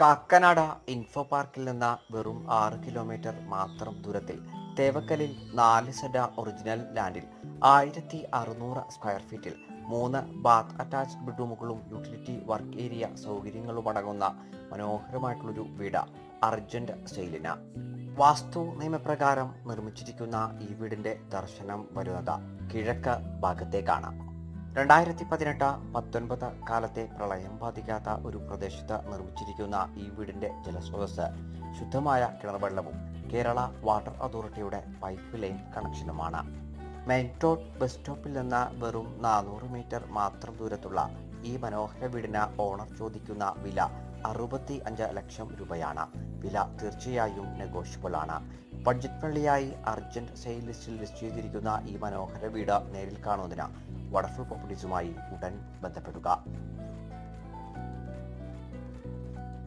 Kakkanad info പാർക്കിൽ നിന്ന് വെറും 6 കിലോമീറ്റർ മാത്രം ദൂരത്തിൽ തേവക്കലിൽ 4 സെന്റ് ഒറിജിനൽ ലാൻഡിൽ 1600 സ്ക്വയർ ഫീറ്റിൽ 3 ബാത്ത് അറ്റാച്ച്ഡ് ബെഡ്റൂമുകളും യൂട്ടിലിറ്റി വർക്ക് ഏരിയ സൗകര്യങ്ങളും അടങ്ങുന്ന മനോഹരമായിട്ടുള്ളൊരു വീട് അർജന്റ് സെയിലിന്. വാസ്തു നിയമപ്രകാരം നിർമ്മിച്ചിരിക്കുന്ന ഈ വീടിന്റെ ദർശനം വരുന്നത് കിഴക്ക് ഭാഗത്തേക്കാണ്. 2018-19 കാലത്തെ പ്രളയം ബാധിക്കാത്ത ഒരു പ്രദേശത്ത് നിർമ്മിച്ചിരിക്കുന്ന ഈ വീടിന്റെ ജലസ്രോതസ് ശുദ്ധമായ കിണർവെള്ളവും കേരള വാട്ടർ അതോറിറ്റിയുടെ പൈപ്പ് ലൈൻ കണക്ഷനുമാണ്. മെയിൻ റോഡ് ബസ് സ്റ്റോപ്പിൽ നിന്ന് വെറും 400 മീറ്റർ മാത്രം ദൂരത്തുള്ള ഈ മനോഹര വീടിന് ഓണർ ചോദിക്കുന്ന വില 65 ലക്ഷം രൂപയാണ്. വില തീർച്ചയായും നെഗോഷ്യബിൾ ആണ്. ബഡ്ജറ്റ് ഫ്രണ്ട്ലിയായി അർജന്റ് സെയിൽ ലിസ്റ്റിൽ ലിസ്റ്റ് ചെയ്തിരിക്കുന്ന ഈ മനോഹര വീട് നേരിൽ കാണുന്നതിന് വണ്ടർഫുൾ പ്രോപ്പർട്ടീസുമായി ഉടൻ ബന്ധപ്പെടുക.